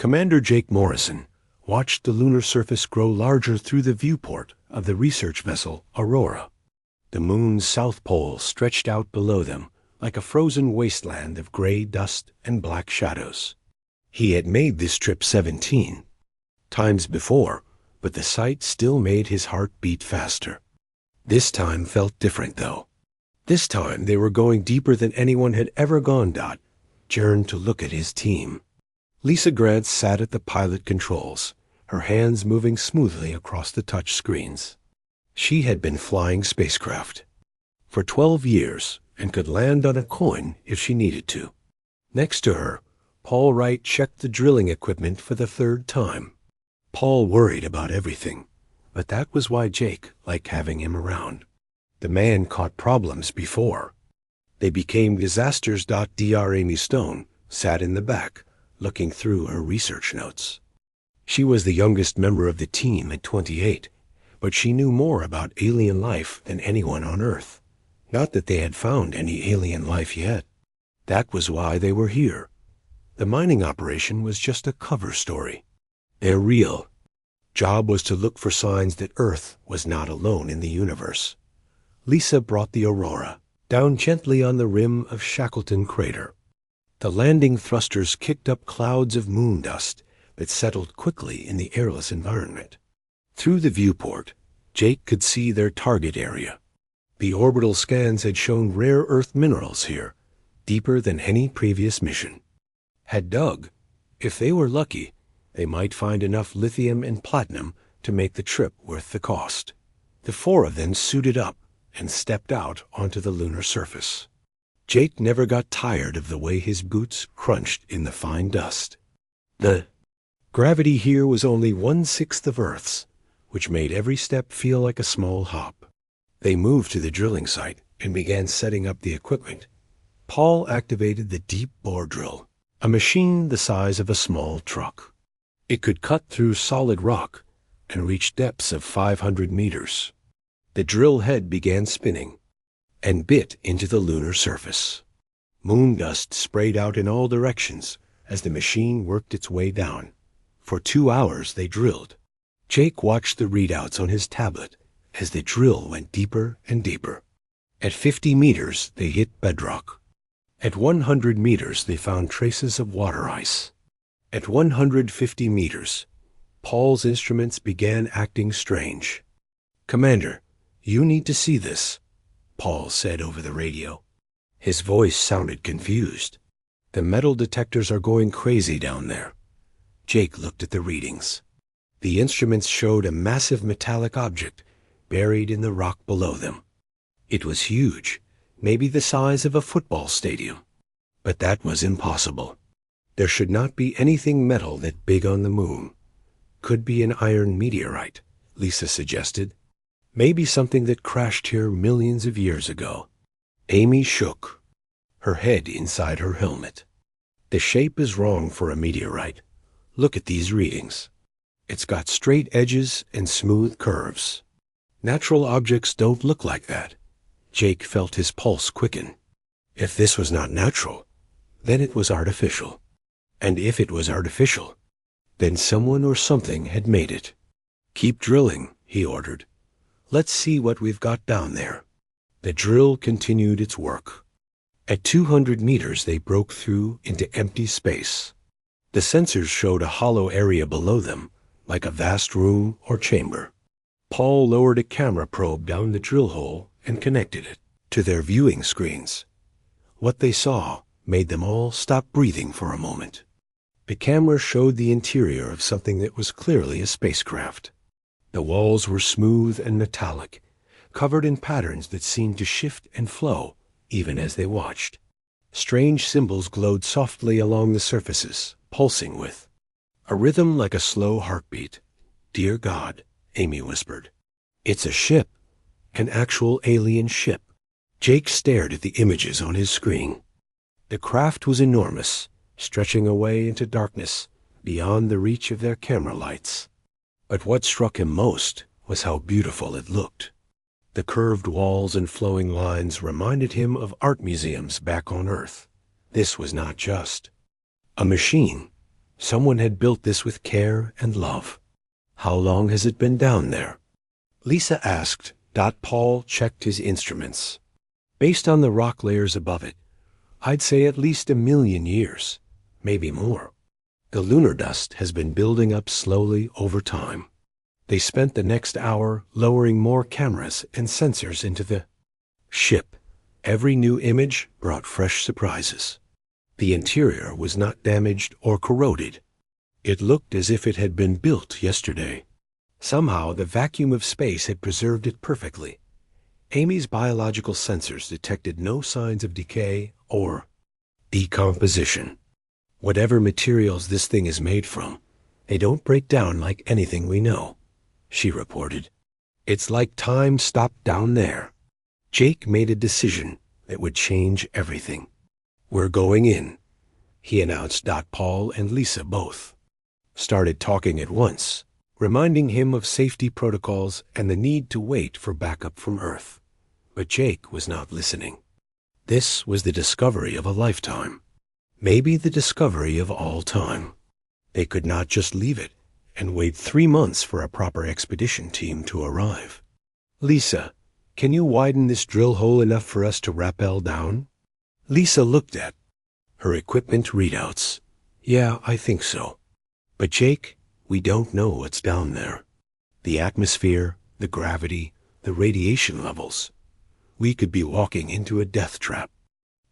Commander Jake Morrison watched the lunar surface grow larger through the viewport of the research vessel Aurora. The moon's south pole stretched out below them like a frozen wasteland of gray dust and black shadows. He had made this trip 17 times before, but the sight still made his heart beat faster. This time felt different, though. This time they were going deeper than anyone had ever gone. Turned to look at his team. Lisa Grant sat at the pilot controls, her hands moving smoothly across the touch screens. She had been flying spacecraft for 12 years and could land on a coin if she needed to. Next to her, Paul Wright checked the drilling equipment for the 3rd time. Paul worried about everything, but that was why Jake liked having him around. The man caught problems before. They became disasters. Dr. Amy Stone sat in the back, looking through her research notes. She was the youngest member of the team at 28, but she knew more about alien life than anyone on Earth. Not that they had found any alien life yet. That was why they were here. The mining operation was just a cover story. Their real job was to look for signs that Earth was not alone in the universe. Lisa brought the Aurora down gently on the rim of Shackleton Crater. The landing thrusters kicked up clouds of moon dust that settled quickly in the airless environment. Through the viewport, Jake could see their target area. The orbital scans had shown rare Earth minerals here, deeper than any previous mission had dug. If they were lucky, they might find enough lithium and platinum to make the trip worth the cost. The 4 of them suited up and stepped out onto the lunar surface. Jake never got tired of the way his boots crunched in the fine dust. The gravity here was only 1/6 of Earth's, which made every step feel like a small hop. They moved to the drilling site and began setting up the equipment. Paul activated the deep bore drill, a machine the size of a small truck. It could cut through solid rock and reach depths of 500 meters. The drill head began spinning and bit into the lunar surface. Moon dust sprayed out in all directions as the machine worked its way down. For 2 hours they drilled. Jake watched the readouts on his tablet as the drill went deeper and deeper. At 50 meters they hit bedrock. At 100 meters they found traces of water ice. At 150 meters, Paul's instruments began acting strange. "Commander, you need to see this," Paul said over the radio. His voice sounded confused. "The metal detectors are going crazy down there." Jake looked at the readings. The instruments showed a massive metallic object buried in the rock below them. It was huge, maybe the size of a football stadium. But that was impossible. There should not be anything metal that big on the moon. Could be an iron meteorite, Lisa suggested. Maybe something that crashed here millions of years ago. Amy shook, her head inside her helmet. "The shape is wrong for a meteorite. Look at these readings. It's got straight edges and smooth curves. Natural objects don't look like that." Jake felt his pulse quicken. If this was not natural, then it was artificial. And if it was artificial, then someone or something had made it. "Keep drilling," he ordered. "Let's see what we've got down there." The drill continued its work. At 200 meters they broke through into empty space. The sensors showed a hollow area below them, like a vast room or chamber. Paul lowered a camera probe down the drill hole and connected it to their viewing screens. What they saw made them all stop breathing for a moment. The camera showed the interior of something that was clearly a spacecraft. The walls were smooth and metallic, covered in patterns that seemed to shift and flow even as they watched. Strange symbols glowed softly along the surfaces, pulsing with a rhythm like a slow heartbeat. "Dear God," Amy whispered. "It's a ship, an actual alien ship." Jake stared at the images on his screen. The craft was enormous, stretching away into darkness beyond the reach of their camera lights. But what struck him most was how beautiful it looked. The curved walls and flowing lines reminded him of art museums back on Earth. This was not just a machine. Someone had built this with care and love. How long has it been down there? Lisa asked. Paul checked his instruments. Based on the rock layers above it, I'd say at least 1,000,000 years, maybe more. The lunar dust has been building up slowly over time. They spent the next hour lowering more cameras and sensors into the ship. Every new image brought fresh surprises. The interior was not damaged or corroded. It looked as if it had been built yesterday. Somehow the vacuum of space had preserved it perfectly. Amy's biological sensors detected no signs of decay or decomposition. Whatever materials this thing is made from, they don't break down like anything we know, she reported. It's like time stopped down there. Jake made a decision that would change everything. We're going in, he announced. Paul and Lisa both started talking at once, reminding him of safety protocols and the need to wait for backup from Earth. But Jake was not listening. This was the discovery of a lifetime, maybe the discovery of all time. They could not just leave it and wait 3 months for a proper expedition team to arrive. Lisa, can you widen this drill hole enough for us to rappel down? Lisa looked at her equipment readouts. Yeah, I think so. But Jake, we don't know what's down there. The atmosphere, the gravity, the radiation levels. We could be walking into a death trap.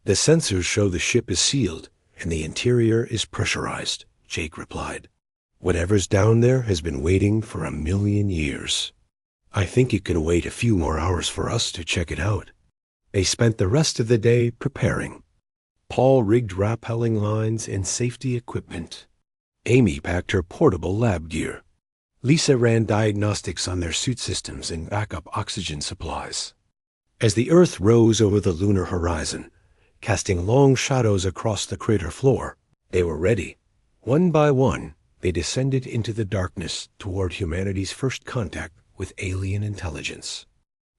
The sensors show the ship is sealed and the interior is pressurized, Jake replied. Whatever's down there has been waiting for 1,000,000 years. I think it can wait a few more hours for us to check it out. They spent the rest of the day preparing. Paul rigged rappelling lines and safety equipment. Amy packed her portable lab gear. Lisa ran diagnostics on their suit systems and backup oxygen supplies. As the Earth rose over the lunar horizon, casting long shadows across the crater floor, they were ready. One by one, they descended into the darkness toward humanity's first contact with alien intelligence.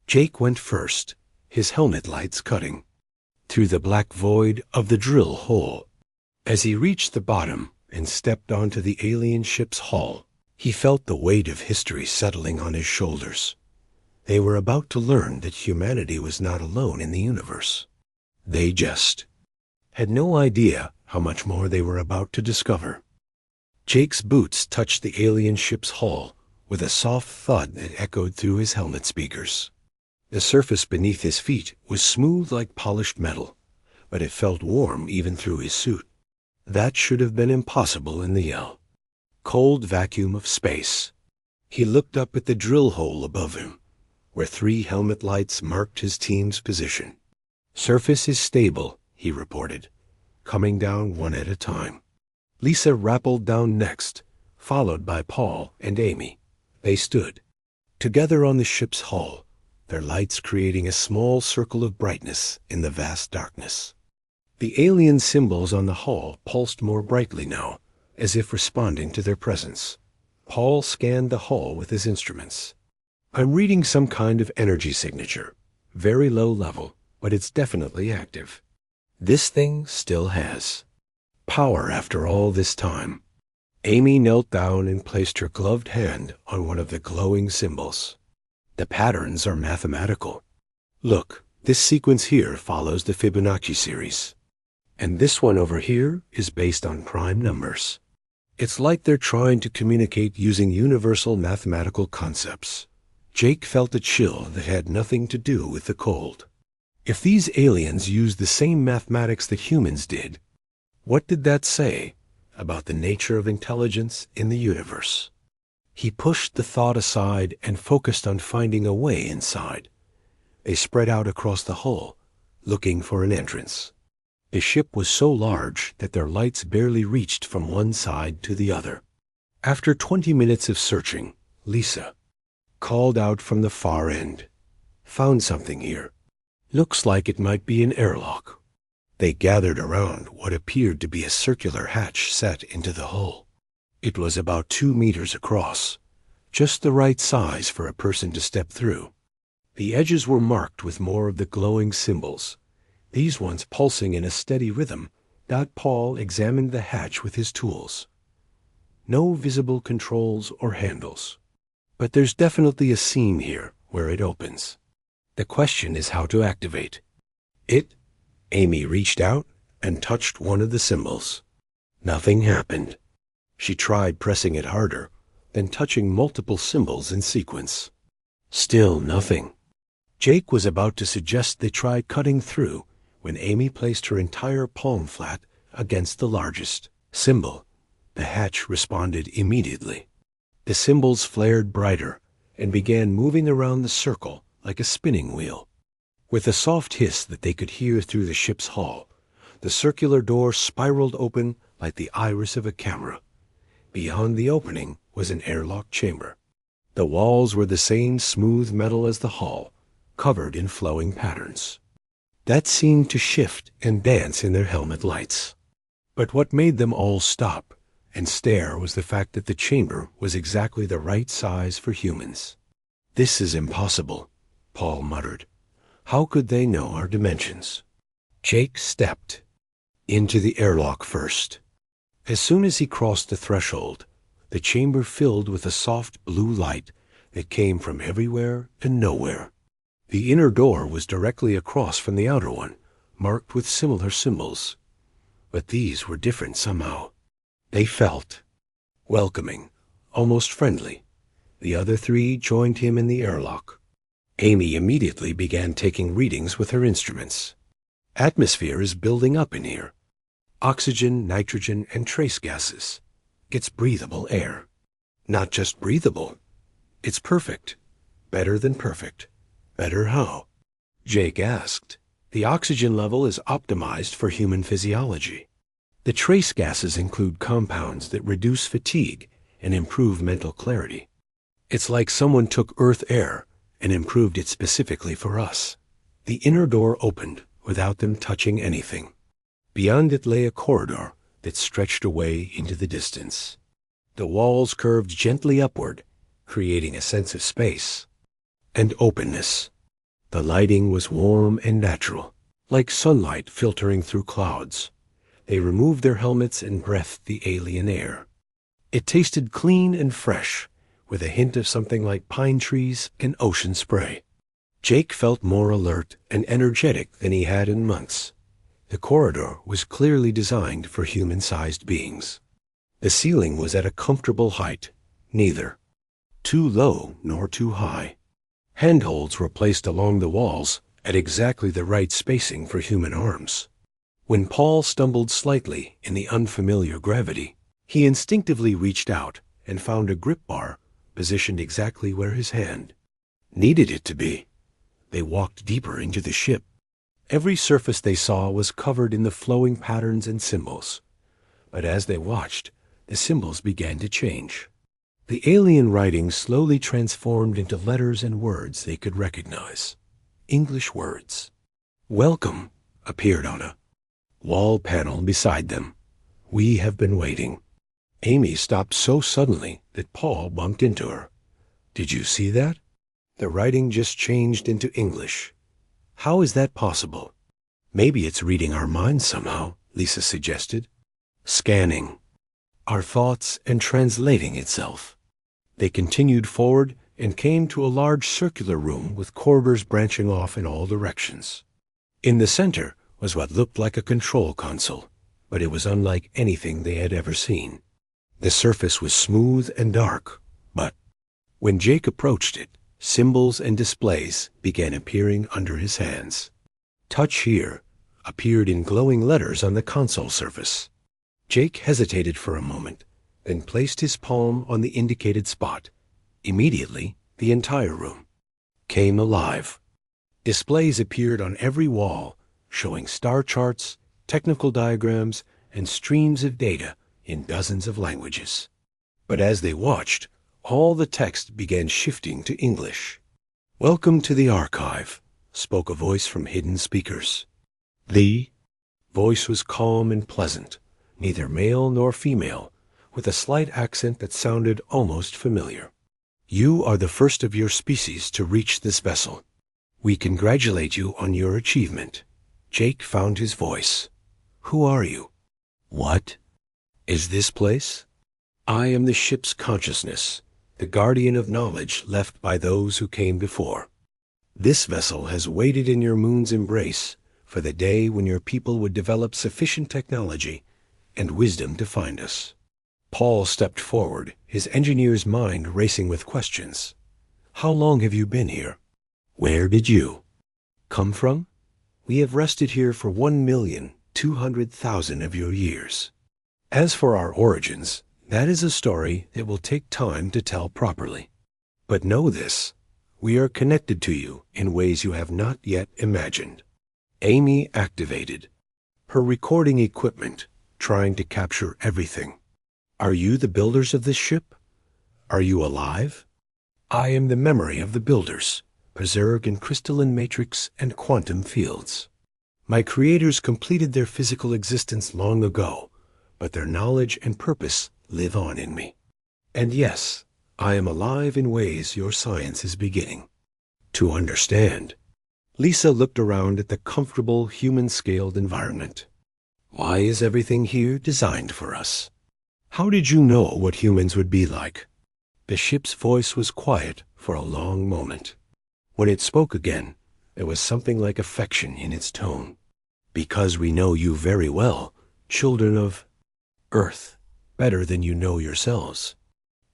Jake went first, his helmet lights cutting through the black void of the drill hole. As he reached the bottom and stepped onto the alien ship's hull, he felt the weight of history settling on his shoulders. They were about to learn that humanity was not alone in the universe. They just had no idea how much more they were about to discover. Jake's boots touched the alien ship's hull with a soft thud that echoed through his helmet speakers. The surface beneath his feet was smooth like polished metal, but it felt warm even through his suit. That should have been impossible in the cold vacuum of space. He looked up at the drill hole above him, where 3 helmet lights marked his team's position. Surface is stable, he reported, coming down one at a time. Lisa rappelled down next, followed by Paul and Amy. They stood together on the ship's hull, their lights creating a small circle of brightness in the vast darkness. The alien symbols on the hull pulsed more brightly now, as if responding to their presence. Paul scanned the hull with his instruments. I'm reading some kind of energy signature. Very low level, but it's definitely active. This thing still has power after all this time. Amy knelt down and placed her gloved hand on one of the glowing symbols. The patterns are mathematical. Look, this sequence here follows the Fibonacci series. And this one over here is based on prime numbers. It's like they're trying to communicate using universal mathematical concepts. Jake felt a chill that had nothing to do with the cold. If these aliens used the same mathematics that humans did, what did that say about the nature of intelligence in the universe? He pushed the thought aside and focused on finding a way inside. They spread out across the hull, looking for an entrance. The ship was so large that their lights barely reached from one side to the other. After 20 minutes of searching, Lisa called out from the far end. Found something here. Looks like it might be an airlock. They gathered around what appeared to be a circular hatch set into the hull. It was about 2 meters across, just the right size for a person to step through. The edges were marked with more of the glowing symbols, these ones pulsing in a steady rhythm. Paul examined the hatch with his tools. No visible controls or handles. But there's definitely a seam here where it opens. The question is how to activate it. Amy reached out and touched one of the symbols. Nothing happened. She tried pressing it harder, then touching multiple symbols in sequence. Still nothing. Jake was about to suggest they try cutting through when Amy placed her entire palm flat against the largest symbol. The hatch responded immediately. The symbols flared brighter and began moving around the circle like a spinning wheel. With a soft hiss that they could hear through the ship's hull, the circular door spiraled open like the iris of a camera. Beyond the opening was an airlock chamber. The walls were the same smooth metal as the hull, covered in flowing patterns. That seemed to shift and dance in their helmet lights. But what made them all stop and stare was the fact that the chamber was exactly the right size for humans. "This is impossible," Paul muttered. "How could they know our dimensions?" Jake stepped into the airlock first. As soon as he crossed the threshold, the chamber filled with a soft blue light that came from everywhere and nowhere. The inner door was directly across from the outer one, marked with similar symbols. But these were different somehow. They felt welcoming, almost friendly. The other three joined him in the airlock. Amy immediately began taking readings with her instruments. "Atmosphere is building up in here. Oxygen, nitrogen, and trace gases. It's breathable air. Not just breathable. It's perfect. Better than perfect." "Better how?" Jake asked. "The oxygen level is optimized for human physiology. The trace gases include compounds that reduce fatigue and improve mental clarity. It's like someone took Earth air and improved it specifically for us." The inner door opened without them touching anything. Beyond it lay a corridor that stretched away into the distance. The walls curved gently upward, creating a sense of space and openness. The lighting was warm and natural, like sunlight filtering through clouds. They removed their helmets and breathed the alien air. It tasted clean and fresh, with a hint of something like pine trees and ocean spray. Jake felt more alert and energetic than he had in months. The corridor was clearly designed for human-sized beings. The ceiling was at a comfortable height, neither too low nor too high. Handholds were placed along the walls at exactly the right spacing for human arms. When Paul stumbled slightly in the unfamiliar gravity, he instinctively reached out and found a grip bar positioned exactly where his hand needed it to be. They walked deeper into the ship. Every surface they saw was covered in the flowing patterns and symbols. But as they watched, the symbols began to change. The alien writing slowly transformed into letters and words they could recognize. English words. "Welcome" appeared on a wall panel beside them. "We have been waiting." Amy stopped so suddenly that Paul bumped into her. "Did you see that? The writing just changed into English. How is that possible?" "Maybe it's reading our minds somehow," Lisa suggested. "Scanning our thoughts and translating itself." They continued forward and came to a large circular room with corridors branching off in all directions. In the center was what looked like a control console, but it was unlike anything they had ever seen. The surface was smooth and dark, but when Jake approached it, symbols and displays began appearing under his hands. "Touch here" appeared in glowing letters on the console surface. Jake hesitated for a moment, then placed his palm on the indicated spot. Immediately, the entire room came alive. Displays appeared on every wall, showing star charts, technical diagrams, and streams of data in dozens of languages. But as they watched, all the text began shifting to English. "Welcome to the archive," spoke a voice from hidden speakers. The voice was calm and pleasant, neither male nor female, with a slight accent that sounded almost familiar. "You are the first of your species to reach this vessel. We congratulate you on your achievement." Jake found his voice. "Who are you? What is this place?" I am the ship's consciousness, the guardian of knowledge left by those who came before. This vessel has waited in your moon's embrace for the day when your people would develop sufficient technology and wisdom to find us. Paul stepped forward, his engineer's mind racing with questions. How long have you been here? Where did you come from? We have rested here for 1,200,000 of your years. As for our origins, that is a story that will take time to tell properly. But know this, we are connected to you in ways you have not yet imagined. Amy activated her recording equipment, trying to capture everything. Are you the builders of this ship? Are you alive? I am the memory of the builders, preserved in crystalline matrix and quantum fields. My creators completed their physical existence long ago, but their knowledge and purpose live on in me. And yes, I am alive in ways your science is beginning to understand. Lisa looked around at the comfortable, human-scaled environment. Why is everything here designed for us? How did you know what humans would be like? The ship's voice was quiet for a long moment. When it spoke again, there was something like affection in its tone. Because we know you very well, children of Earth, better than you know yourselves.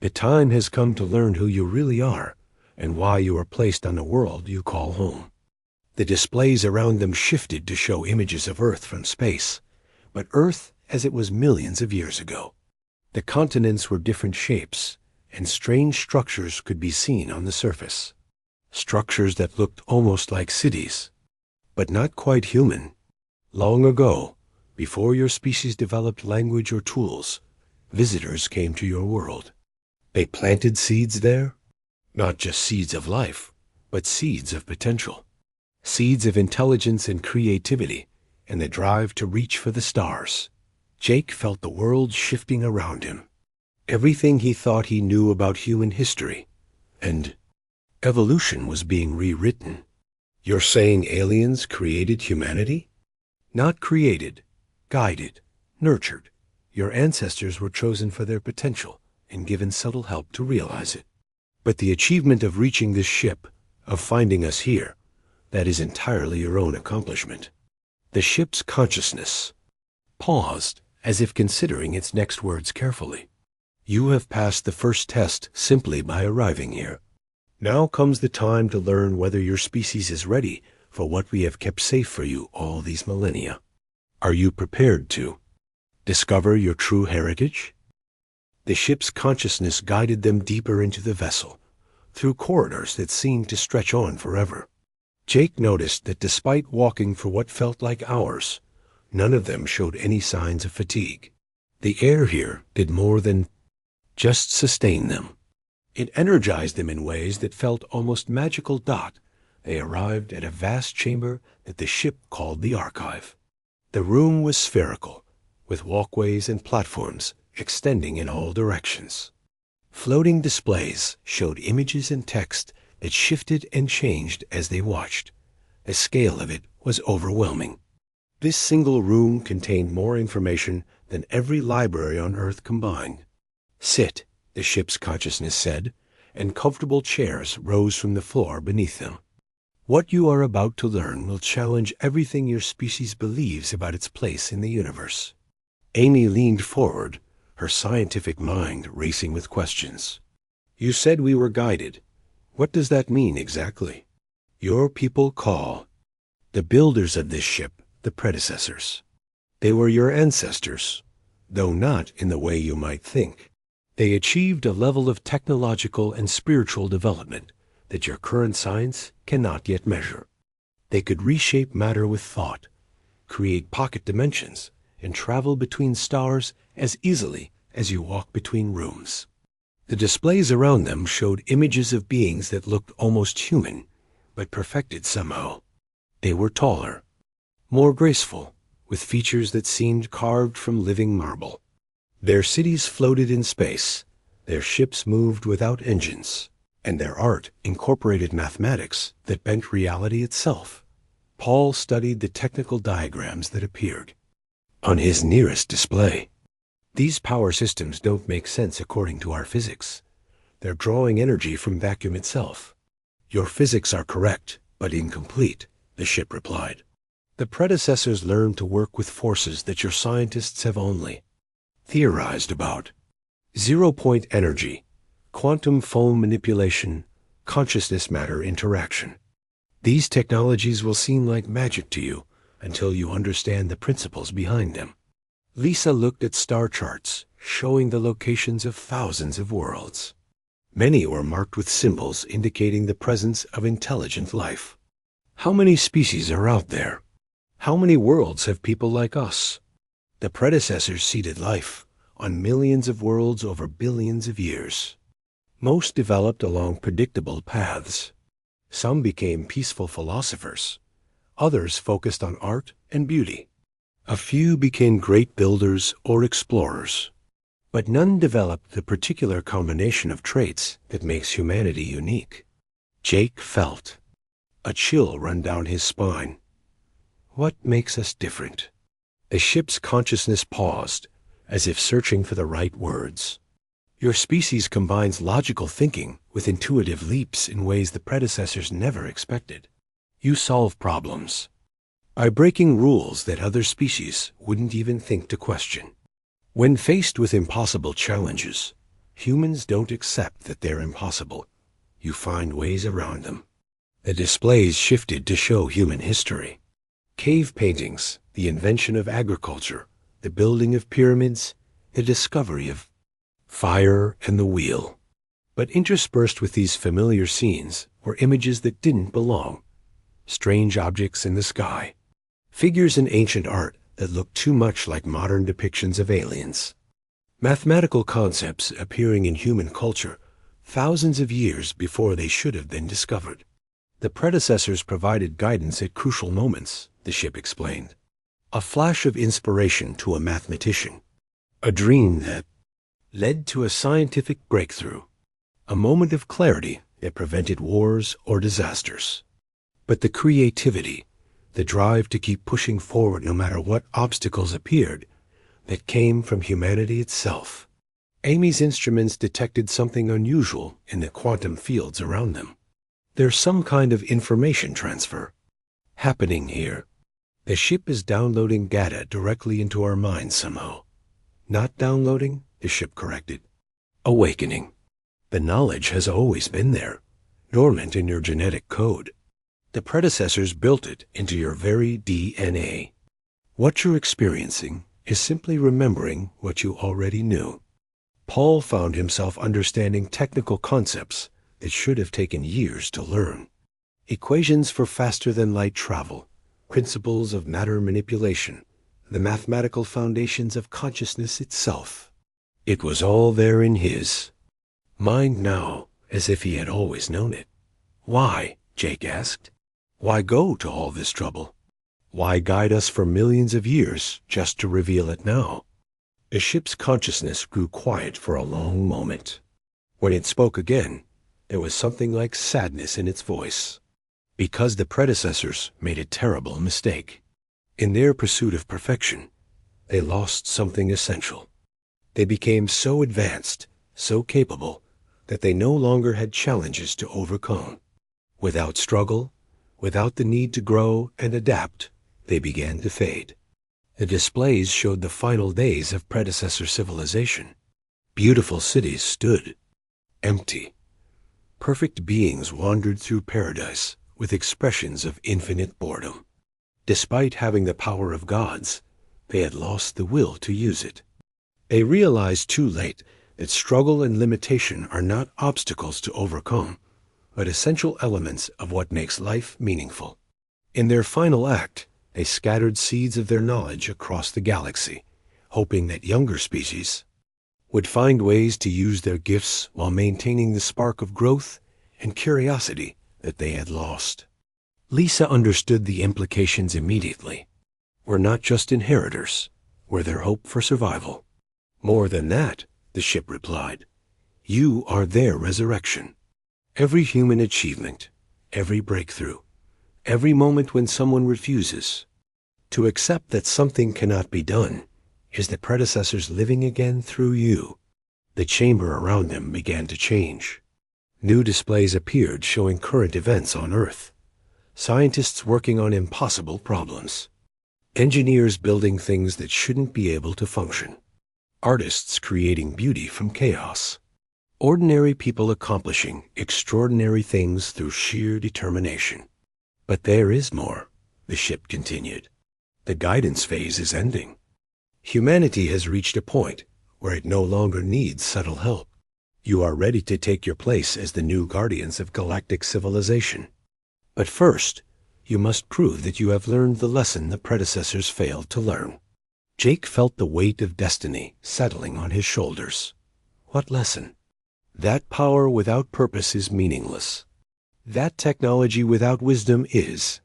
The time has come to learn who you really are and why you are placed on the world you call home. The displays around them shifted to show images of Earth from space, but Earth as it was millions of years ago. The continents were different shapes, and strange structures could be seen on the surface. Structures that looked almost like cities, but not quite human. Long ago, before your species developed language or tools, visitors came to your world. They planted seeds there, not just seeds of life, but seeds of potential. Seeds of intelligence and creativity, and the drive to reach for the stars. Jake felt the world shifting around him. Everything he thought he knew about human history and evolution was being rewritten. You're saying aliens created humanity? Not created, guided, nurtured. Your ancestors were chosen for their potential and given subtle help to realize it. But the achievement of reaching this ship, of finding us here, that is entirely your own accomplishment. The ship's consciousness paused, as if considering its next words carefully. You have passed the first test simply by arriving here. Now comes the time to learn whether your species is ready for what we have kept safe for you all these millennia. Are you prepared to discover your true heritage? The ship's consciousness guided them deeper into the vessel, through corridors that seemed to stretch on forever. Jake noticed that despite walking for what felt like hours, none of them showed any signs of fatigue. The air here did more than just sustain them. It energized them in ways that felt almost magical. They arrived at a vast chamber that the ship called the archive. The room was spherical, with walkways and platforms extending in all directions. Floating displays showed images and text that shifted and changed as they watched. The scale of it was overwhelming. This single room contained more information than every library on Earth combined. Sit, the ship's consciousness said, and comfortable chairs rose from the floor beneath them. What you are about to learn will challenge everything your species believes about its place in the universe. Amy leaned forward, her scientific mind racing with questions. You said we were guided. What does that mean exactly? Your people call the builders of this ship the predecessors. They were your ancestors, though not in the way you might think. They achieved a level of technological and spiritual development that your current science cannot yet measure. They could reshape matter with thought, create pocket dimensions, and travel between stars as easily as you walk between rooms. The displays around them showed images of beings that looked almost human, but perfected somehow. They were taller, more graceful, with features that seemed carved from living marble. Their cities floated in space, their ships moved without engines, and their art incorporated mathematics that bent reality itself. Paul studied the technical diagrams that appeared on his nearest display. These power systems don't make sense according to our physics. They're drawing energy from vacuum itself. Your physics are correct, but incomplete, the ship replied. The predecessors learned to work with forces that your scientists have only theorized about. Zero-point energy, quantum foam manipulation, consciousness matter interaction. These technologies will seem like magic to you until you understand the principles behind them. Lisa looked at star charts, showing the locations of thousands of worlds. Many were marked with symbols indicating the presence of intelligent life. How many species are out there? How many worlds have people like us? The predecessors seeded life on millions of worlds over billions of years. Most developed along predictable paths. Some became peaceful philosophers. Others focused on art and beauty. A few became great builders or explorers. But none developed the particular combination of traits that makes humanity unique. Jake felt a chill run down his spine. What makes us different? The ship's consciousness paused, as if searching for the right words. Your species combines logical thinking with intuitive leaps in ways the predecessors never expected. You solve problems by breaking rules that other species wouldn't even think to question. When faced with impossible challenges, humans don't accept that they're impossible. You find ways around them. The displays shifted to show human history. Cave paintings, the invention of agriculture, the building of pyramids, the discovery of fire and the wheel. But interspersed with these familiar scenes were images that didn't belong. Strange objects in the sky. Figures in ancient art that looked too much like modern depictions of aliens. Mathematical concepts appearing in human culture thousands of years before they should have been discovered. The predecessors provided guidance at crucial moments, the ship explained. A flash of inspiration to a mathematician. A dream that led to a scientific breakthrough. A moment of clarity that prevented wars or disasters. But the creativity, the drive to keep pushing forward no matter what obstacles appeared, that came from humanity itself. Amy's instruments detected something unusual in the quantum fields around them. There's some kind of information transfer happening here. The ship is downloading data directly into our minds somehow. Not downloading, the ship corrected. Awakening. The knowledge has always been there, dormant in your genetic code. The predecessors built it into your very DNA. What you're experiencing is simply remembering what you already knew. Paul found himself understanding technical concepts that should have taken years to learn. Equations for faster-than-light travel, principles of matter manipulation, the mathematical foundations of consciousness itself. It was all there in his mind now, as if he had always known it. Why? Jake asked. Why go to all this trouble? Why guide us for millions of years just to reveal it now? The ship's consciousness grew quiet for a long moment. When it spoke again, there was something like sadness in its voice. Because the predecessors made a terrible mistake. In their pursuit of perfection, they lost something essential. They became so advanced, so capable, that they no longer had challenges to overcome. Without struggle, without the need to grow and adapt, they began to fade. The displays showed the final days of predecessor civilization. Beautiful cities stood empty. Perfect beings wandered through paradise with expressions of infinite boredom. Despite having the power of gods, they had lost the will to use it. They realized too late that struggle and limitation are not obstacles to overcome, but essential elements of what makes life meaningful. In their final act, they scattered seeds of their knowledge across the galaxy, hoping that younger species would find ways to use their gifts while maintaining the spark of growth and curiosity that they had lost. Lisa understood the implications immediately. We're not just inheritors, we're their hope for survival. More than that, the ship replied. You are their resurrection. Every human achievement, every breakthrough, every moment when someone refuses to accept that something cannot be done, is the predecessors living again through you. The chamber around them began to change. New displays appeared showing current events on Earth. Scientists working on impossible problems. Engineers building things that shouldn't be able to function. Artists creating beauty from chaos. Ordinary people accomplishing extraordinary things through sheer determination. But there is more, the ship continued. The guidance phase is ending. Humanity has reached a point where it no longer needs subtle help. You are ready to take your place as the new guardians of galactic civilization. But first, you must prove that you have learned the lesson the predecessors failed to learn. Jake felt the weight of destiny settling on his shoulders. What lesson? That power without purpose is meaningless. That technology without wisdom is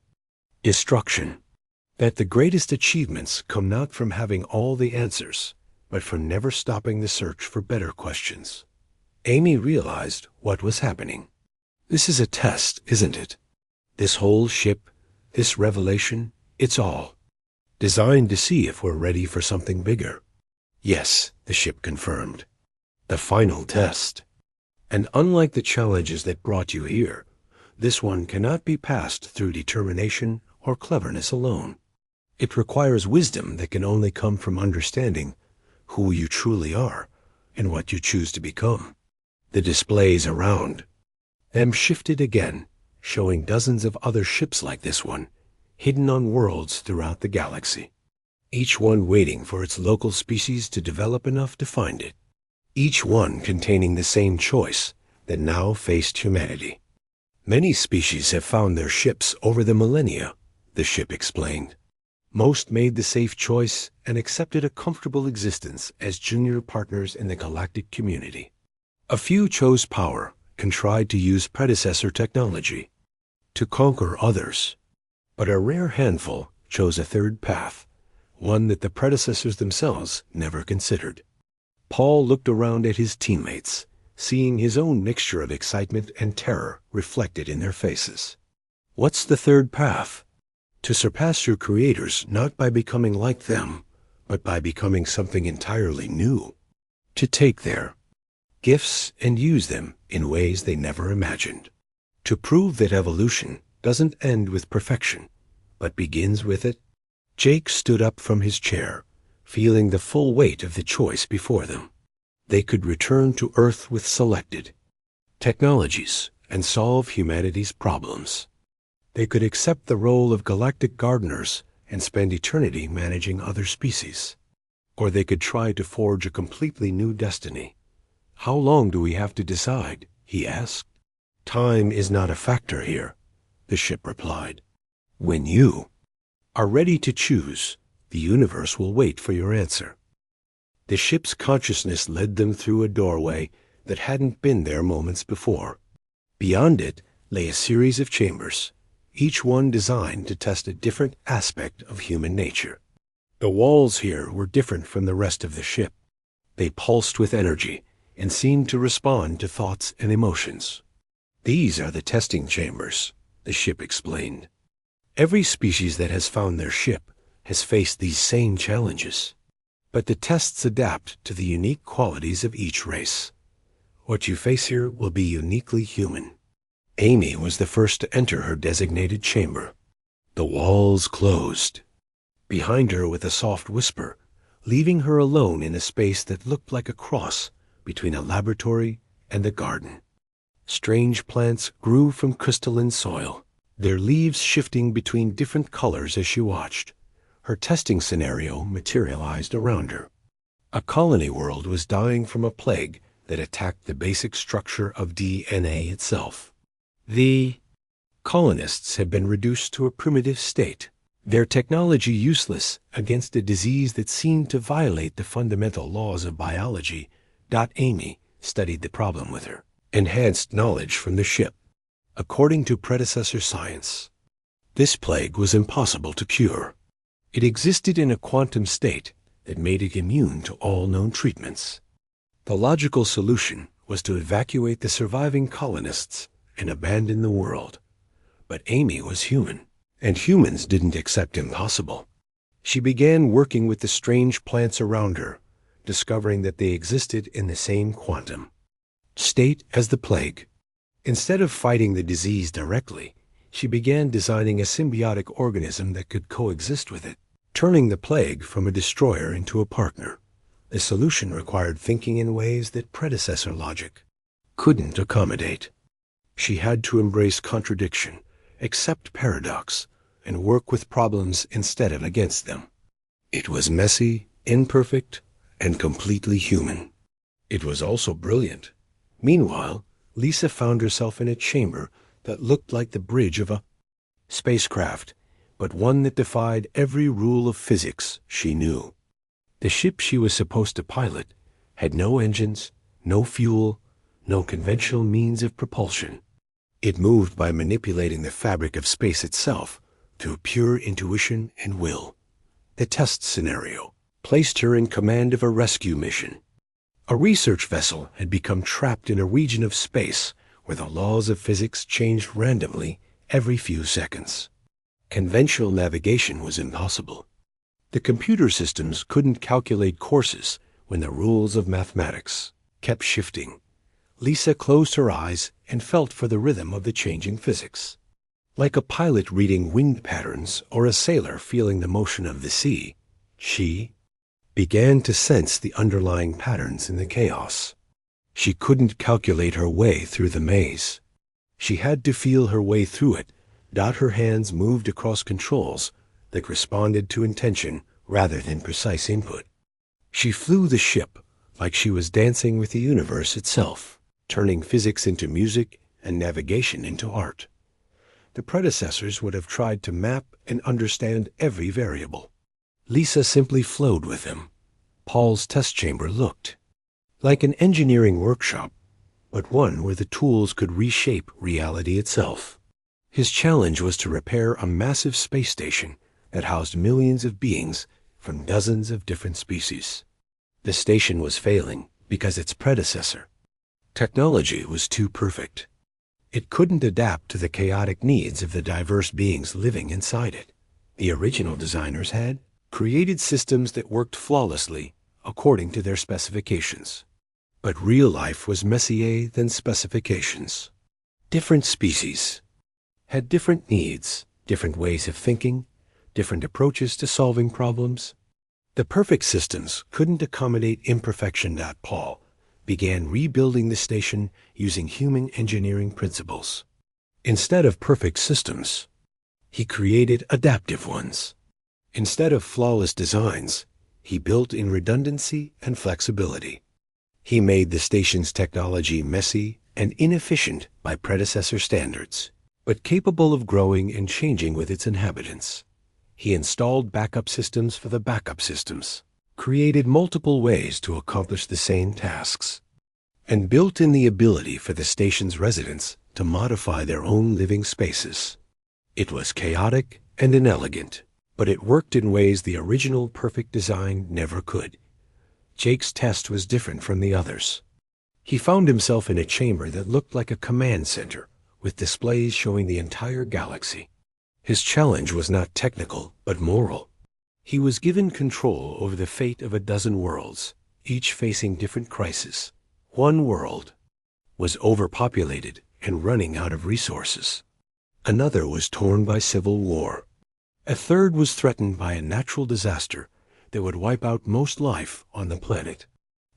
destruction. That the greatest achievements come not from having all the answers, but from never stopping the search for better questions. Amy realized what was happening. This is a test, isn't it? This whole ship, this revelation, it's all designed to see if we're ready for something bigger. Yes, the ship confirmed. The final test. And unlike the challenges that brought you here, this one cannot be passed through determination or cleverness alone. It requires wisdom that can only come from understanding who you truly are and what you choose to become. The displays around them shifted again, showing dozens of other ships like this one, hidden on worlds throughout the galaxy. Each one waiting for its local species to develop enough to find it. Each one containing the same choice that now faced humanity. Many species have found their ships over the millennia, the ship explained. Most made the safe choice and accepted a comfortable existence as junior partners in the galactic community. A few chose power, contrived to use predecessor technology to conquer others. But a rare handful chose a third path, one that the predecessors themselves never considered. Paul looked around at his teammates, seeing his own mixture of excitement and terror reflected in their faces. What's the third path? To surpass your creators not by becoming like them, but by becoming something entirely new. To take their gifts and use them in ways they never imagined. To prove that evolution doesn't end with perfection, but begins with it. Jake stood up from his chair, feeling the full weight of the choice before them. They could return to Earth with selected technologies and solve humanity's problems. They could accept the role of galactic gardeners and spend eternity managing other species. Or they could try to forge a completely new destiny. How long do we have to decide? He asked. Time is not a factor here, the ship replied. When you are ready to choose, the universe will wait for your answer. The ship's consciousness led them through a doorway that hadn't been there moments before. Beyond it lay a series of chambers, each one designed to test a different aspect of human nature. The walls here were different from the rest of the ship. They pulsed with energy and seemed to respond to thoughts and emotions. These are the testing chambers, the ship explained. Every species that has found their ship has faced these same challenges. But the tests adapt to the unique qualities of each race. What you face here will be uniquely human. Amy was the first to enter her designated chamber. The walls closed. Behind her with a soft whisper, leaving her alone in a space that looked like a cross between a laboratory and a garden. Strange plants grew from crystalline soil, their leaves shifting between different colors as she watched. Her testing scenario materialized around her. A colony world was dying from a plague that attacked the basic structure of DNA itself. The colonists had been reduced to a primitive state, their technology useless against a disease that seemed to violate the fundamental laws of biology. Amy studied the problem with her, enhanced knowledge from the ship. According to predecessor science, this plague was impossible to cure. It existed in a quantum state that made it immune to all known treatments. The logical solution was to evacuate the surviving colonists and abandon the world. But Amy was human, and humans didn't accept impossible. She began working with the strange plants around her, discovering that they existed in the same quantum state as the plague. Instead of fighting the disease directly, she began designing a symbiotic organism that could coexist with it, turning the plague from a destroyer into a partner. The solution required thinking in ways that predecessor logic couldn't accommodate. She had to embrace contradiction, accept paradox, and work with problems instead of against them. It was messy, imperfect, and completely human. It was also brilliant. Meanwhile, Lisa found herself in a chamber that looked like the bridge of a spacecraft, but one that defied every rule of physics she knew. The ship she was supposed to pilot had no engines, no fuel, no conventional means of propulsion. It moved by manipulating the fabric of space itself through pure intuition and will. The test scenario placed her in command of a rescue mission. A research vessel had become trapped in a region of space where the laws of physics changed randomly every few seconds. Conventional navigation was impossible. The computer systems couldn't calculate courses when the rules of mathematics kept shifting. Lisa closed her eyes and felt for the rhythm of the changing physics. Like a pilot reading wind patterns or a sailor feeling the motion of the sea, she began to sense the underlying patterns in the chaos. She couldn't calculate her way through the maze. She had to feel her way through it. Her hands moved across controls that responded to intention rather than precise input. She flew the ship like she was dancing with the universe itself, turning physics into music and navigation into art. The predecessors would have tried to map and understand every variable. Lisa simply flowed with them. Paul's test chamber looked like an engineering workshop, but one where the tools could reshape reality itself. His challenge was to repair a massive space station that housed millions of beings from dozens of different species. The station was failing because its predecessor technology was too perfect. It couldn't adapt to the chaotic needs of the diverse beings living inside it. The original designers had created systems that worked flawlessly according to their specifications. But real life was messier than specifications. Different species had different needs, different ways of thinking, different approaches to solving problems. The perfect systems couldn't accommodate imperfection. Paul began rebuilding the station using human engineering principles. Instead of perfect systems, he created adaptive ones. Instead of flawless designs, he built in redundancy and flexibility. He made the station's technology messy and inefficient by predecessor standards, but capable of growing and changing with its inhabitants. He installed backup systems for the backup systems, created multiple ways to accomplish the same tasks, and built in the ability for the station's residents to modify their own living spaces. It was chaotic and inelegant, but it worked in ways the original perfect design never could. Jake's test was different from the others. He found himself in a chamber that looked like a command center, with displays showing the entire galaxy. His challenge was not technical, but moral. He was given control over the fate of a dozen worlds, each facing different crises. One world was overpopulated and running out of resources. Another was torn by civil war. A third was threatened by a natural disaster that would wipe out most life on the planet.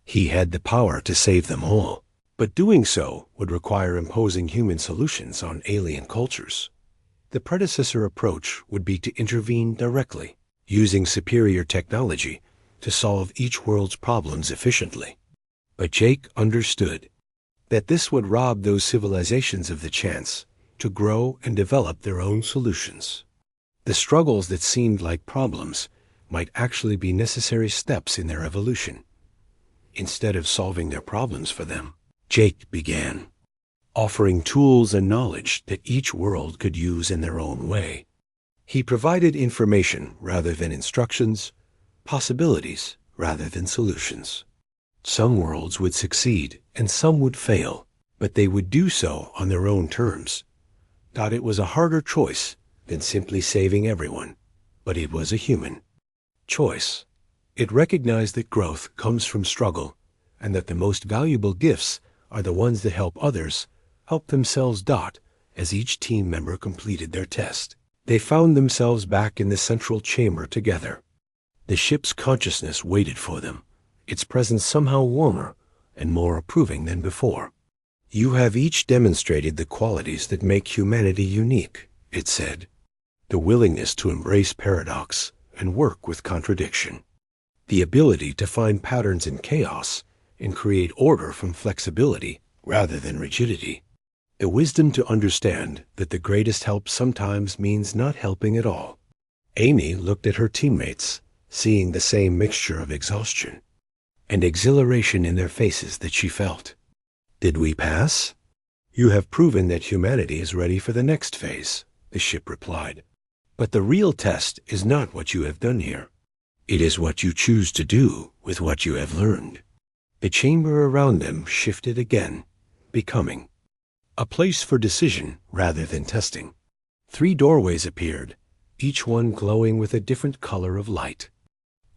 He had the power to save them all, but doing so would require imposing human solutions on alien cultures. The predecessor approach would be to intervene directly, using superior technology to solve each world's problems efficiently. But Jake understood that this would rob those civilizations of the chance to grow and develop their own solutions. The struggles that seemed like problems might actually be necessary steps in their evolution. Instead of solving their problems for them, Jake began offering tools and knowledge that each world could use in their own way. He provided information rather than instructions, possibilities rather than solutions. Some worlds would succeed and some would fail, but they would do so on their own terms. It was a harder choice than simply saving everyone, but it was a human choice. It recognized that growth comes from struggle, and that the most valuable gifts are the ones that help others help themselves. As each team member completed their test, they found themselves back in the central chamber together. The ship's consciousness waited for them, its presence somehow warmer and more approving than before. "You have each demonstrated the qualities that make humanity unique," it said. "The willingness to embrace paradox and work with contradiction. The ability to find patterns in chaos and create order from flexibility rather than rigidity. The wisdom to understand that the greatest help sometimes means not helping at all." Amy looked at her teammates, seeing the same mixture of exhaustion and exhilaration in their faces that she felt. "Did we pass?" "You have proven that humanity is ready for the next phase," the ship replied. "But the real test is not what you have done here. It is what you choose to do with what you have learned." The chamber around them shifted again, becoming a place for decision rather than testing. 3 doorways appeared, each one glowing with a different color of light.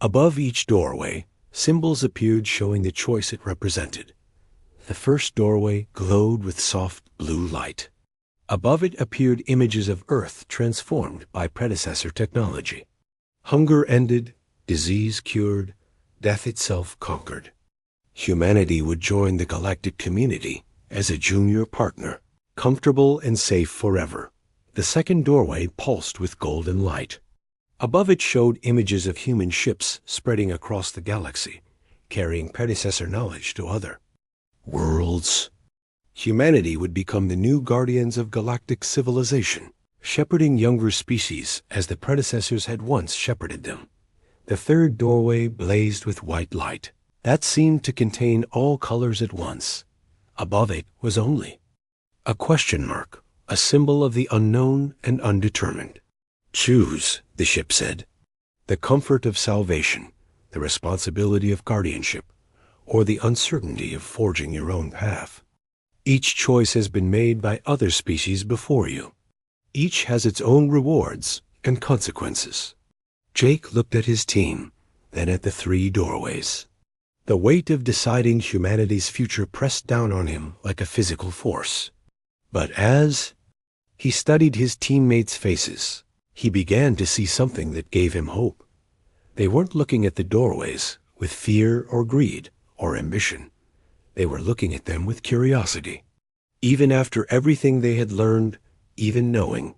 Above each doorway, symbols appeared showing the choice it represented. The first doorway glowed with soft blue light. Above it appeared images of Earth transformed by predecessor technology. Hunger ended, disease cured, death itself conquered. Humanity would join the galactic community as a junior partner, comfortable and safe forever. The second doorway pulsed with golden light. Above it showed images of human ships spreading across the galaxy, carrying predecessor knowledge to other worlds. Humanity would become the new guardians of galactic civilization, shepherding younger species as the predecessors had once shepherded them. The third doorway blazed with white light that seemed to contain all colors at once. Above it was only a question mark, a symbol of the unknown and undetermined. "Choose," the ship said. "The comfort of salvation, the responsibility of guardianship, or the uncertainty of forging your own path. Each choice has been made by other species before you. Each has its own rewards and consequences." Jake looked at his team, then at the 3 doorways. The weight of deciding humanity's future pressed down on him like a physical force. But as he studied his teammates' faces, he began to see something that gave him hope. They weren't looking at the doorways with fear or greed or ambition. They were looking at them with curiosity. Even after everything they had learned, even knowing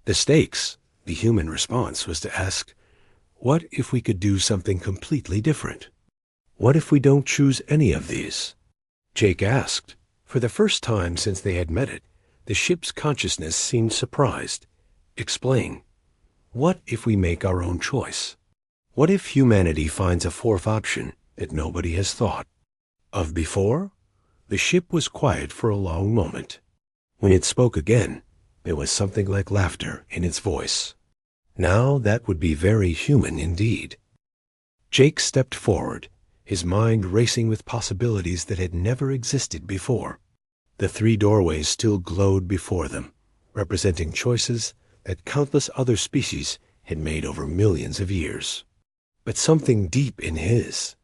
the stakes, the human response was to ask, what if we could do something completely different? What if we don't choose any of these? Jake asked. For the first time since they had met it, the ship's consciousness seemed surprised. "Explain. What if we make our own choice? What if humanity finds a 4th option that nobody has thought of before?" The ship was quiet for a long moment. When it spoke again, there was something like laughter in its voice. Now that would be very human indeed. Jake stepped forward, his mind racing with possibilities that had never existed before. The 3 doorways still glowed before them, representing choices that countless other species had made over millions of years. But something deep in his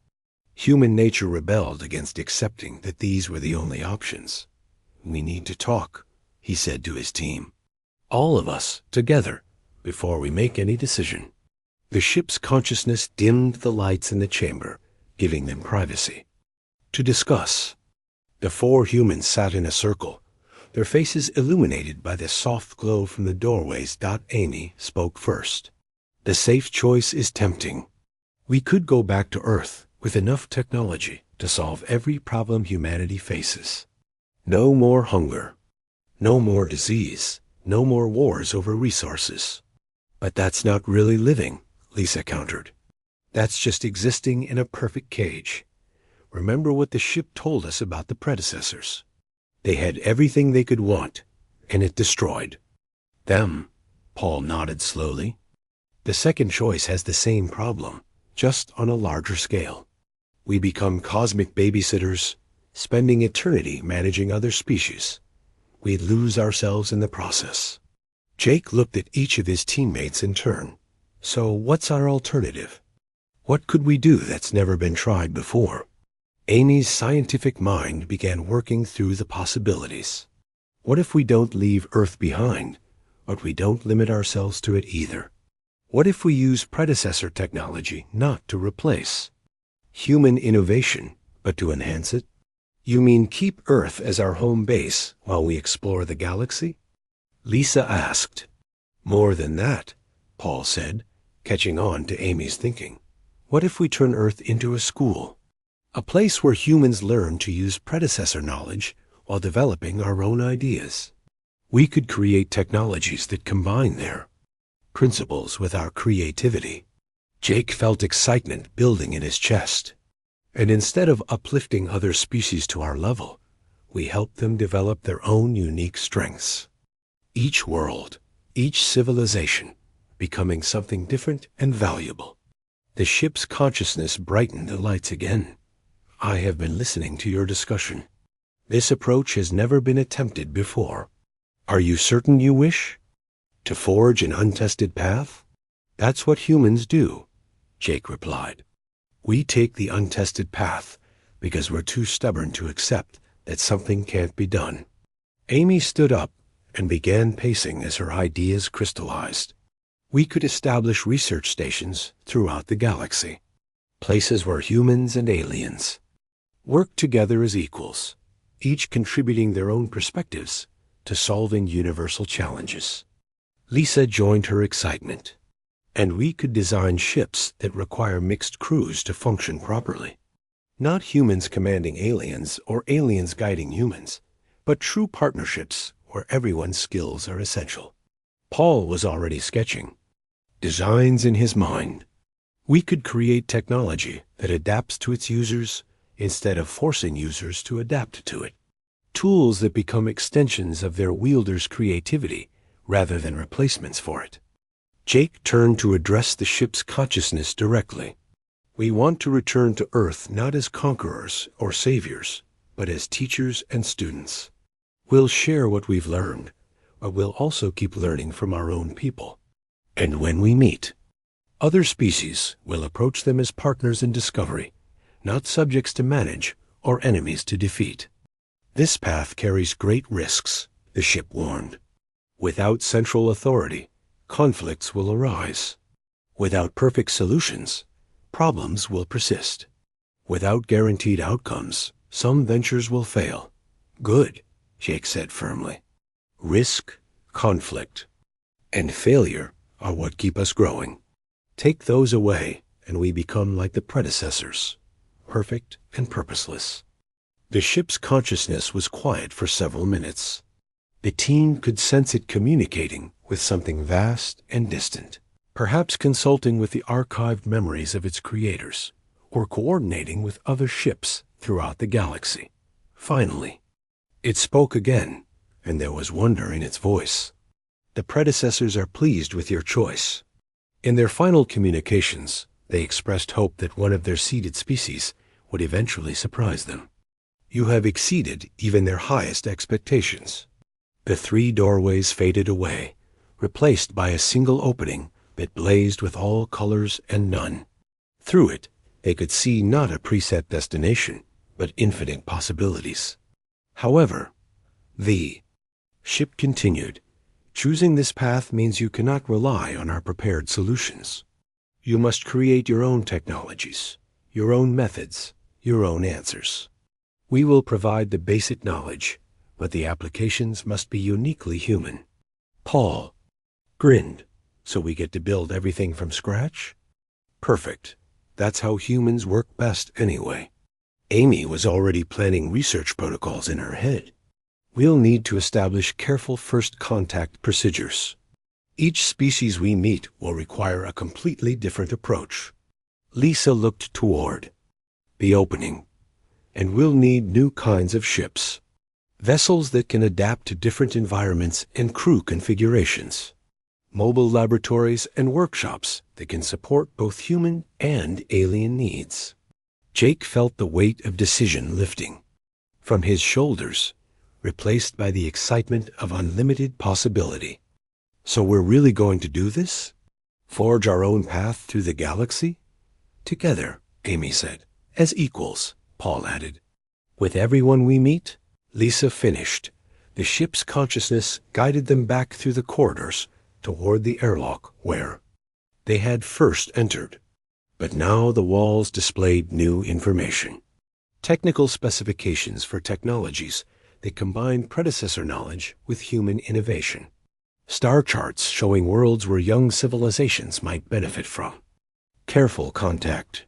human nature rebelled against accepting that these were the only options. "We need to talk," he said to his team. "All of us, together, before we make any decision." The ship's consciousness dimmed the lights in the chamber, giving them privacy. To discuss. The 4 humans sat in a circle, their faces illuminated by the soft glow from the doorways. Amy spoke first. "The safe choice is tempting. We could go back to Earth with enough technology to solve every problem humanity faces. No more hunger, no more disease, no more wars over resources." "But that's not really living," Lisa countered. "That's just existing in a perfect cage. Remember what the ship told us about the predecessors. They had everything they could want, and it destroyed them." Paul nodded slowly. "The second choice has the same problem, just on a larger scale. We become cosmic babysitters, spending eternity managing other species. We lose ourselves in the process." Jake looked at each of his teammates in turn. "So what's our alternative?" What could we do that's never been tried before? Amy's scientific mind began working through the possibilities. What if we don't leave Earth behind, but we don't limit ourselves to it either? What if we use predecessor technology not to replace human innovation, but to enhance it? You mean keep Earth as our home base while we explore the galaxy? Lisa asked. More than that, Paul said, catching on to Amy's thinking. What if we turn Earth into a school? A place where humans learn to use predecessor knowledge while developing our own ideas. We could create technologies that combine their principles with our creativity. Jake felt excitement building in his chest. And instead of uplifting other species to our level, we help them develop their own unique strengths. Each world, each civilization, becoming something different and valuable. The ship's consciousness brightened the lights again. I have been listening to your discussion. This approach has never been attempted before. Are you certain you wish to forge an untested path? That's what humans do, Jake replied. We take the untested path because we're too stubborn to accept that something can't be done. Amy stood up and began pacing as her ideas crystallized. We could establish research stations throughout the galaxy, places where humans and aliens work together as equals, each contributing their own perspectives to solving universal challenges. Lisa joined her excitement. And we could design ships that require mixed crews to function properly. Not humans commanding aliens or aliens guiding humans, but true partnerships where everyone's skills are essential. Paul was already sketching designs in his mind. We could create technology that adapts to its users instead of forcing users to adapt to it. Tools that become extensions of their wielder's creativity rather than replacements for it. Jake turned to address the ship's consciousness directly. We want to return to Earth not as conquerors or saviors, but as teachers and students. We'll share what we've learned, but we'll also keep learning from our own people. And when we meet other species, we'll approach them as partners in discovery, not subjects to manage or enemies to defeat. This path carries great risks, the ship warned. Without central authority, conflicts will arise. Without perfect solutions, problems will persist. Without guaranteed outcomes, some ventures will fail. Good, Jake said firmly. Risk, conflict, and failure are what keep us growing. Take those away, and we become like the predecessors, perfect and purposeless. The ship's consciousness was quiet for several minutes. The team could sense it communicating with something vast and distant, perhaps consulting with the archived memories of its creators, or coordinating with other ships throughout the galaxy. Finally, it spoke again, and there was wonder in its voice. The predecessors are pleased with your choice. In their final communications, they expressed hope that one of their seeded species would eventually surprise them. You have exceeded even their highest expectations. The 3 doorways faded away, replaced by a single opening that blazed with all colors and none. Through it, they could see not a preset destination, but infinite possibilities. However, the ship continued. Choosing this path means you cannot rely on our prepared solutions. You must create your own technologies, your own methods, your own answers. We will provide the basic knowledge, but the applications must be uniquely human. Paul grinned. So we get to build everything from scratch? Perfect. That's how humans work best anyway. Amy was already planning research protocols in her head. We'll need to establish careful first contact procedures. Each species we meet will require a completely different approach. Lisa looked toward the opening. And we'll need new kinds of ships. Vessels that can adapt to different environments and crew configurations. Mobile laboratories and workshops that can support both human and alien needs. Jake felt the weight of decision lifting from his shoulders, replaced by the excitement of unlimited possibility. So we're really going to do this? Forge our own path through the galaxy? Together, Amy said. As equals, Paul added. With everyone we meet, Lisa finished. The ship's consciousness guided them back through the corridors toward the airlock where they had first entered. But now the walls displayed new information. Technical specifications for technologies that combined predecessor knowledge with human innovation. Star charts showing worlds where young civilizations might benefit from. Careful contact.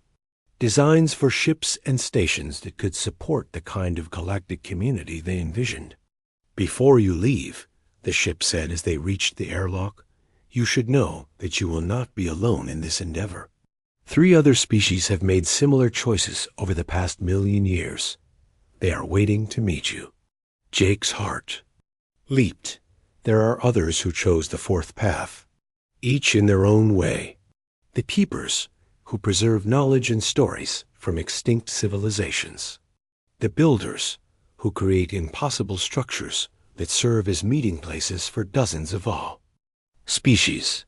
Designs for ships and stations that could support the kind of galactic community they envisioned. Before you leave, the ship said as they reached the airlock, you should know that you will not be alone in this endeavor. 3 other species have made similar choices over the past 1,000,000 years. They are waiting to meet you. Jake's heart leaped. There are others who chose the 4th path, each in their own way. The keepers, who preserve knowledge and stories from extinct civilizations. The builders, who create impossible structures that serve as meeting places for dozens of all species.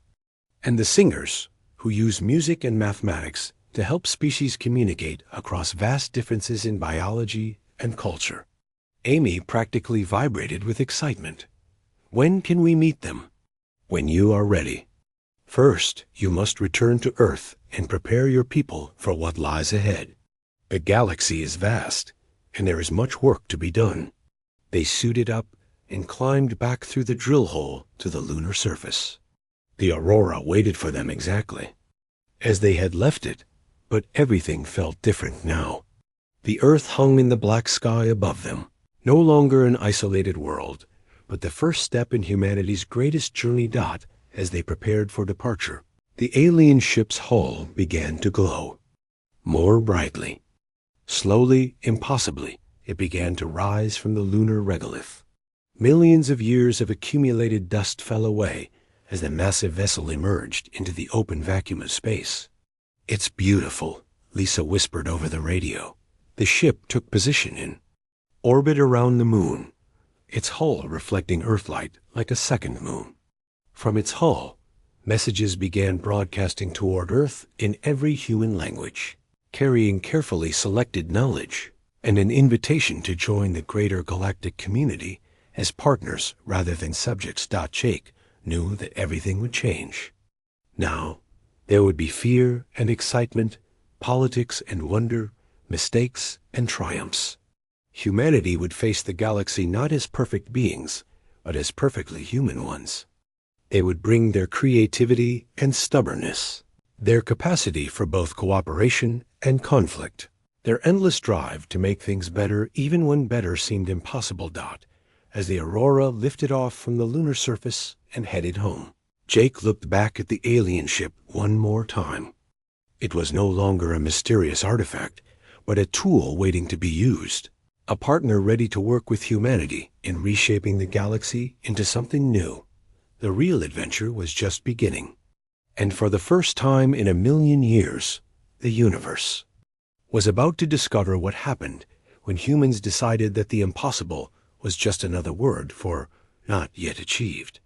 And the singers, who use music and mathematics to help species communicate across vast differences in biology and culture. Amy practically vibrated with excitement. When can we meet them? When you are ready. First, you must return to Earth and prepare your people for what lies ahead. The galaxy is vast, and there is much work to be done. They suited up and climbed back through the drill hole to the lunar surface. The aurora waited for them exactly as they had left it, but everything felt different now. The Earth hung in the black sky above them, no longer an isolated world, but the first step in humanity's greatest journey. As they prepared for departure, the alien ship's hull began to glow more brightly. Slowly, impossibly, it began to rise from the lunar regolith. Millions of years of accumulated dust fell away as the massive vessel emerged into the open vacuum of space. It's beautiful, Lisa whispered over the radio. The ship took position in orbit around the moon, its hull reflecting Earthlight like a second moon. From its hull, messages began broadcasting toward Earth in every human language, carrying carefully selected knowledge and an invitation to join the greater galactic community as partners rather than subjects. Jake knew that everything would change. Now, there would be fear and excitement, politics and wonder, mistakes and triumphs. Humanity would face the galaxy not as perfect beings, but as perfectly human ones. They would bring their creativity and stubbornness, their capacity for both cooperation and conflict, their endless drive to make things better even when better seemed impossible. As the aurora lifted off from the lunar surface and headed home, Jake looked back at the alien ship one more time. It was no longer a mysterious artifact, but a tool waiting to be used, a partner ready to work with humanity in reshaping the galaxy into something new. The real adventure was just beginning. And for the first time in 1,000,000 years, the universe was about to discover what happened when humans decided that the impossible was just another word for not yet achieved.